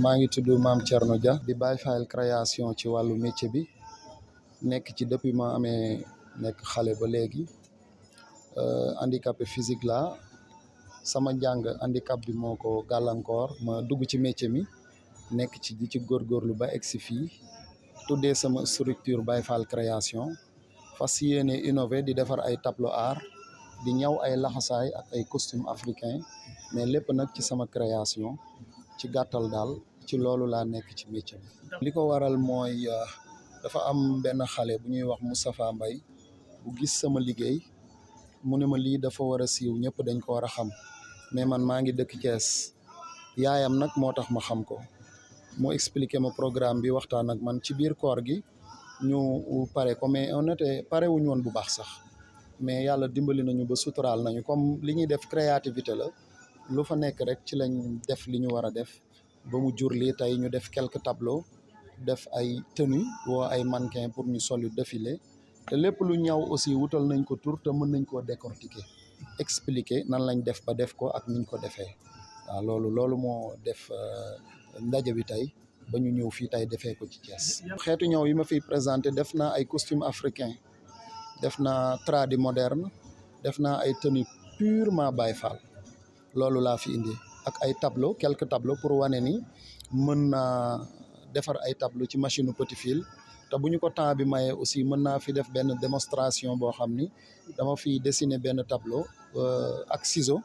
maa ngi tudd Mame Thierno Dia di Baye Fall création ci wàllu métier bi nekk ci depuis ma amee nekk xale ba léegi handicapé physique la sama njàng handicap bi moo ko gàllankoor ma dugg ci métier mi nekk ci di ci góorgóorlu ba egsi fii tuddee sama structure Baye Fall création fas yéene innové di defar ay tableau art di ñaw ay laxasaay ak ay costume africain mais lépp nag ci sama création ci gàttal daal ci loolu laa nekk ci métier bi. li ko waral mooy dafa am benn xale bu ñuy wax Moustapha Mbaye bu gis sama liggéey mu ne ma lii dafa war a siiw ñëpp dañ ko war a xam mais man maa ngi dëkk Thiès yaayam nag moo tax ma xam ko mu expliqué ma programme bi waxtaan ak man ci biir koor gi ñu pare ko mais on était pare wuñu woon bu baax sax mais yàlla dimbali nañu ba suturaal nañu comme li ñuy def créativité la lu fa nekk rek ci lañ def li ñu war a def ba mu jur lii tey ñu def quelques tableaux def ay tenue woo ay mannequin pour ñu solu défilé te lépp lu ñaw aussi wutal nañ ko tur te mën nañ koo décortiquer expliquer nan lañ def ba def ko ak niñ ko defee waaw loolu moo def ndaje bi tey ba ñu ñëw fii tey defee ko ci Thiès. xeetu ñaw yi ma fiy présenté def naa ay costume africain def naa tradi moderne def naa ay tenue purement Baye Fall loolu laa fi indi ak ay tableau quelques tableaux pour wane ni mën naa defar ay tableau ci machine petit fil te bu ñu ko temps bi mayee aussi mën naa fi def benn démonstration boo xam ni dama fi dessiner benn tableau ak ciseau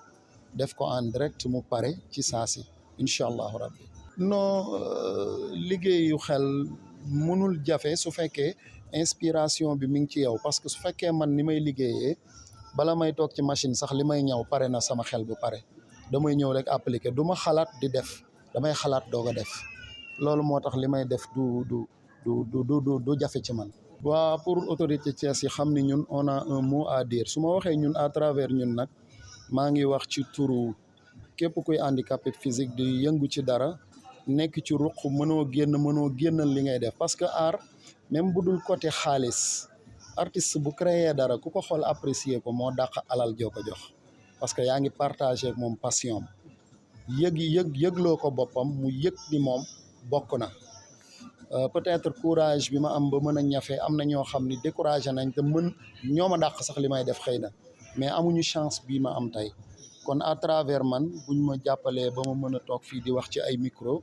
def ko en direct mu pare ci saasi incha allahu rabbi non liggéeyu xel mënul jafe su fekkee inspiration bi mi ngi ci yow parce que su fekkee man ni may liggéeyee bala may toog ci machine sax li may ñaw pare na sama xel bu pare damay ñëw rek appliquer du ma xalaat di def damay xalaat doog a def loolu moo tax li may def du jafe ci man. waa pour autorité Thiès yi xam ni ñun on a un mot à dire su ma waxee ñun à travers ñun nag maa ngi wax ci turu képp kuy handicapé physique di yëngu ci dara nekk ci ruq mënoo génnal li ngay def parce que art même bu dul côté xaalis artiste bu créer dara ku ko xool apprécier ko moo dàq alal joo ko jox parce que yaa ngi partagé ak moom passion yëgloo ko boppam mu yëg ni moom bokk na peut-être courage bi ma am ba mën a ñafe am na ñoo xam ni découragé nañ te ñoo ma dàq sax li may def xëy na mais amuñu chance bii ma am tey kon à travers man buñ ma jàppalee ba ma mën a toog fii di wax ci ay micro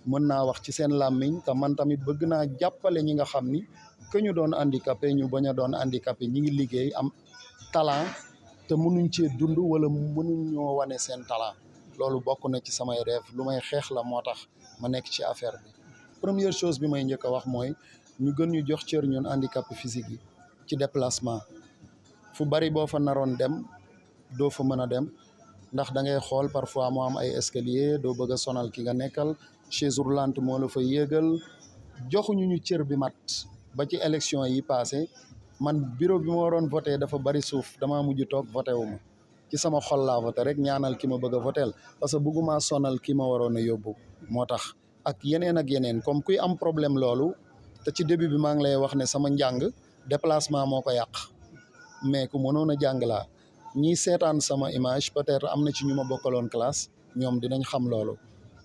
mën naa wax ci seen làmmiñ te man tamit bëgg naa jàppale ñi nga xam ni que ñu doon handicapé ñu bañ a doon handicapé ñi ngi liggéey am talent te mënuñ cee dund wala mënuñ ñoo wane seen talent loolu bokk na ci samay rêve lu may xeex la moo tax ma nekk ci affaire bi première chose bi may njëkk a wax mooy ñu gën ñu jox cër ñun handicapé physique yi ci déplacement fu bari boo fa naroon dem doo fa mën a dem ndax da ngay xool parfois moo am ay escalier doo bëgg a sonal ki nga nekkal chaise roulante moo la fa yéegal joxuñu ñu cër bi mat ba ci élection yi passé man bureau bi ma waroon voté dafa bari suuf damaa mujj toog voté wu ma ci sama xol laa voté rek ñaanal ki ma bëgg a votel parce que bëgguma sonal ki ma waroon a yóbbu moo tax ak yeneen comme kuy am problème loolu te ci début bi maa ngi lay wax ne sama njàng déplacement moo ko yàq mais ku mënoon a jàng laa ñii seetaan sama image peut-être am na ci ñu ma bokkaloon classe ñoom dinañ xam loolu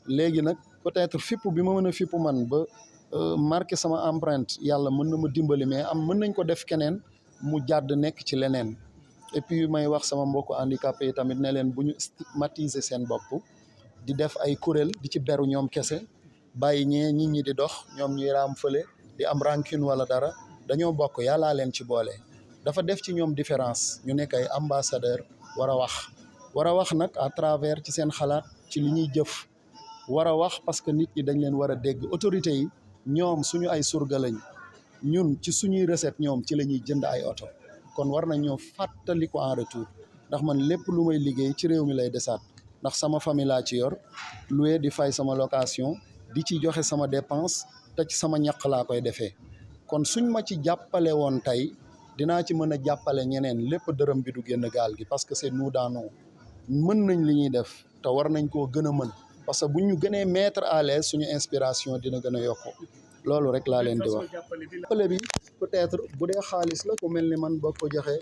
léegi nag peut-être fipp bi ma mën a fipp man ba marqué sama empreinte yàlla mën na ma dimbali mais mën nañ ko def keneen mu jàdd nekk ci leneen et puis may wax sama mbokku handicapé yi tamit ne leen bu ñu stigmatiser seen bopp di def ay kuréel di ci beru ñoom kese bàyyi nit ñi di dox ñoom ñuy raam fële di am rancune wala dara dañoo bokk yàllaa leen ci boole dafa def ci ñoom différence ñu nekk ay ambassadeur war a wax nag à travers ci seen xalaat ci li ñuy jëf war a wax parce que nit ñi dañ leen war a dégg autorité yi ñoom suñu ay surga lañ ñun ci suñuy recette ñoom ci la ñuy jënd ay oto kon war nañ ñoo fàttali ko en retour ndax man lépp lu may liggéey ci réew mi lay desaat ndax sama famille laa ci yor loué di fay sama location di ci joxe sama dépense te ci sama ñaq laa koy defee kon suñ ma ci jàppale woon tey dinaa ci mën a jàppale ñeneen lépp dërëm bi du génn gaal gi parce que c'est nous dans nous mën nañ li ñuy def te war nañ koo gën a mën parce que bu ñu gënee mettre à l'aise suñu inspiration dina gën a yokku loolu rek laa leen di wax. jàppale bi peut-être bu dee xaalis la ku mel ni man boo ko joxee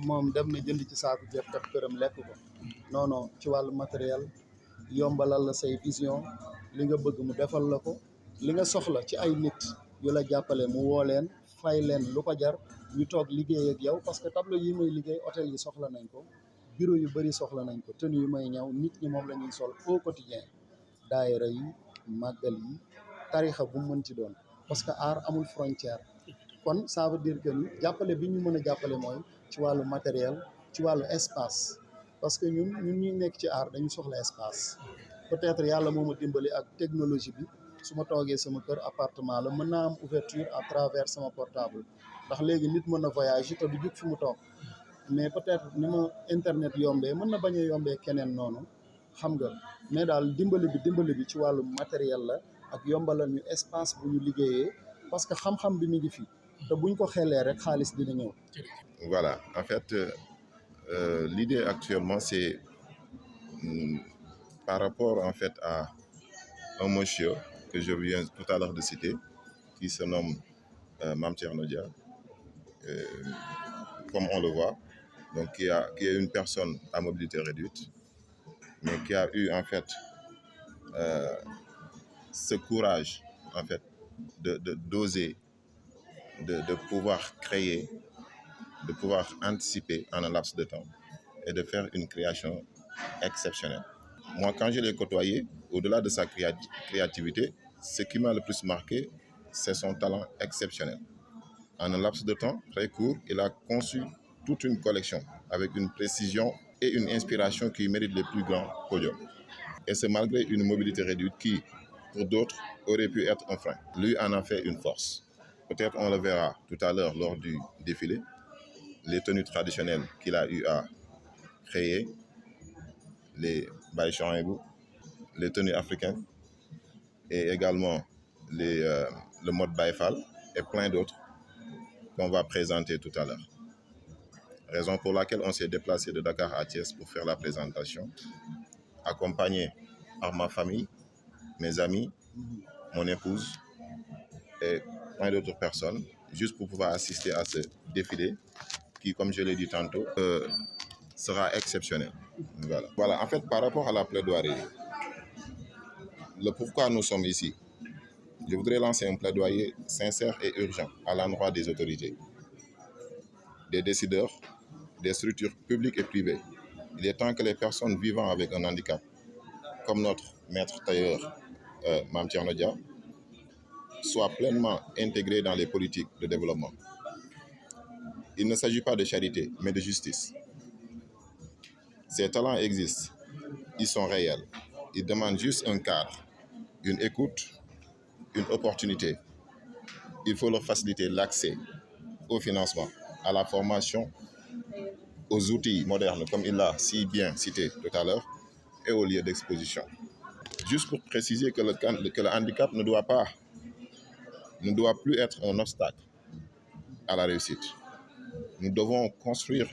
moom dem na jënd ci saaku ceeb def këram lekk ko non ci wàllu matériel yombalal la say vision li nga bëgg mu defal la ko li nga soxla ci ay nit yu la jàppale mu woo leen fay leen lu ko jar ñu toog liggéey ak yow parce que tableau yi may liggéey hôtel yi soxla nañ ko bureau yu bëri soxla nañ ko tenue yu may ñaw nit ñi moom la ñuy sol au quotidien daayira yi màggal yi tarixa bu mu mën ci doon parce que art amul frontière kon ça veut dire que ni jàppale bi ñu mën a jàppale mooy ci wàllu matériel ci wàllu espace parce que ñun ñuy nekk ci art dañu soxla espace peut-être yàlla moo ma dimbali ak technologie bi su ma toogee sama kër appartement la mën naa am ouverture à travers sama portable ndax léegi nit mën na voyager te du jug fi mu toog mais peut-être ni ma internet yombee mën na bañ a yombee keneen noonu xam nga mais daal dimbali bi ci wàllu matériel la ak yombalal ñu espace bu ñu liggéeyee parce que xam-xam bi mi ngi fi te buñ ko xelee rek xaalis dina ñëw. Voilà, en fait, l'idée actuellement, c'est par rapport en fait à un monsieur que je viens tout à l'heure de citer, qui se nomme Mame Thierno Dia, comme on le voit, donc qui est une personne à mobilité réduite, mais qui a eu en fait ce courage en fait d'oser, de pouvoir créer, de pouvoir anticiper en un laps de temps et de faire une création exceptionnelle. Moi, quand je l'ai côtoyé, au-delà de sa créativité, ce qui m'a le plus marqué, c'est son talent exceptionnel. En un laps de temps très court, il a conçu toute une collection avec une précision et une inspiration qui méritent les plus grands podiums. Et c'est malgré une mobilité réduite qui, pour d'autres, aurait pu être un frein. Lui en a fait une force. Peut-être on le verra tout à l'heure lors du défilé, les tenues traditionnelles qu'il a eu à créer, les Baye Chouaïbou, les tenues africaines et également le mode Baye Fall et plein d'autres qu'on va présenter tout à l'heure. Raison pour laquelle on s'est déplacé de Dakar à Thiès pour faire la présentation, accompagné par ma famille, mes amis, mon épouse et plein d'autres personnes, juste pour pouvoir assister à ce défilé qui, comme je l'ai dit tantôt, sera exceptionnel. Voilà, en fait, par rapport à la plaidoirie, le pourquoi nous sommes ici, je voudrais lancer un plaidoyer sincère et urgent à l'endroit des autorités, des décideurs, des structures publiques et privées. Il est temps que les personnes vivant avec un handicap, comme notre maître tailleur Mame Thierno Dia, soient pleinement intégrées dans les politiques de développement. Il ne s'agit pas de charité, mais de justice. Ces talents existent, ils sont réels. Ils demandent juste un cadre, une écoute, une opportunité. Il faut leur faciliter l'accès au financement, à la formation, aux outils modernes, comme il l'a si bien cité tout à l'heure, et aux lieux d'exposition. Juste pour préciser que le handicap ne doit plus être un obstacle à la réussite. Nous devons construire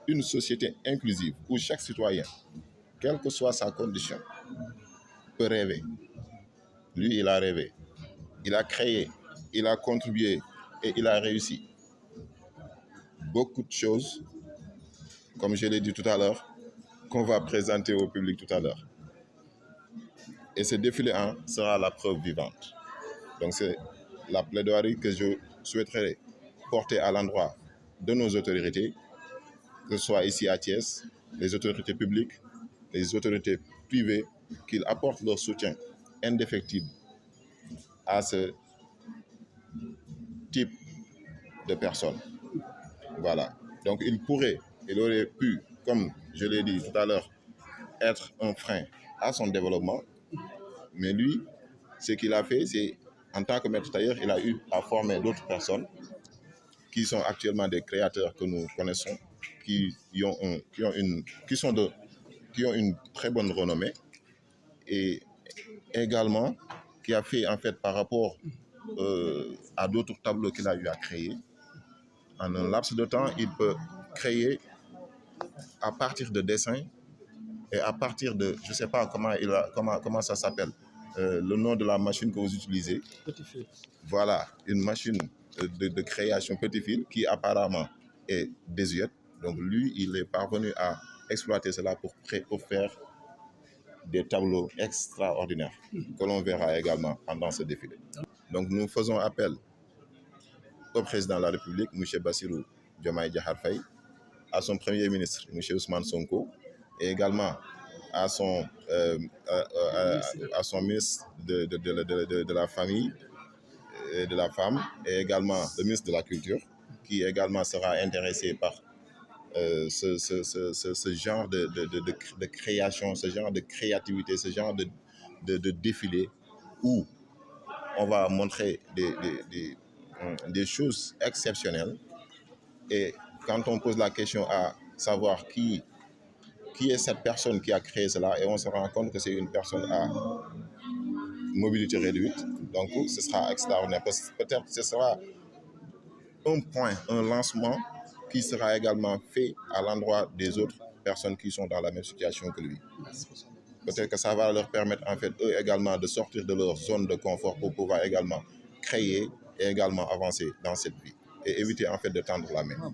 une société inclusive où chaque citoyen, quelle que soit sa condition, peut rêver. Lui, il a rêvé. Il a créé, il a contribué et il a réussi. Beaucoup de choses, comme je l'ai dit tout à l'heure, qu'on va présenter au public tout à l'heure. Et ce défilé 1 sera la preuve vivante. Donc c'est la plaidoirie que je souhaiterais porter à l'endroit de nos autorités, que ce soit ici à Thiès, les autorités publiques, les autorités privées, qu'ils apportent leur soutien indéfectible à ce type de personnes. Voilà. Donc il aurait pu, comme je l'ai dit tout à l'heure, être un frein à son développement. Mais lui, ce qu'il a fait, c'est, en tant que maître tailleur, il a eu à former d'autres personnes qui sont actuellement des créateurs que nous connaissons, qui ont une très bonne renommée, et également qui a fait, en fait, par rapport à d'autres tableaux qu'il a eu à créer, en un laps de temps, il peut créer à partir de dessins et à partir de, je ne sais pas comment ça s'appelle, le nom de la machine que vous utilisez. Petit fil. Voilà, une machine de création petit fil qui apparemment est désuète. Donc lui, il est parvenu à exploiter cela pour faire des tableaux extraordinaires que l'on verra également pendant ce défilé. Donc nous faisons appel au président de la République, M. Bassirou Diomaye Diakhar Faye, à son premier ministre, M. Ousmane Sonko, et également à son ministre de la Famille et de la Femme, et également le ministre de la Culture, qui également sera intéressé par ce genre de création, ce genre de créativité, ce genre de défilé où on va montrer des choses exceptionnelles. Et quand on pose la question à savoir qui est cette personne qui a créé cela, et on se rend compte que c'est une personne à mobilité réduite, donc ce sera extraordinaire. Peut-être que ce sera un point, un lancement qui sera également fait à l'endroit des autres personnes qui sont dans la même situation que lui. Peut-être que ça va leur permettre en fait eux également de sortir de leur zone de confort pour pouvoir également créer et également avancer dans cette vie et éviter en fait de tendre la main.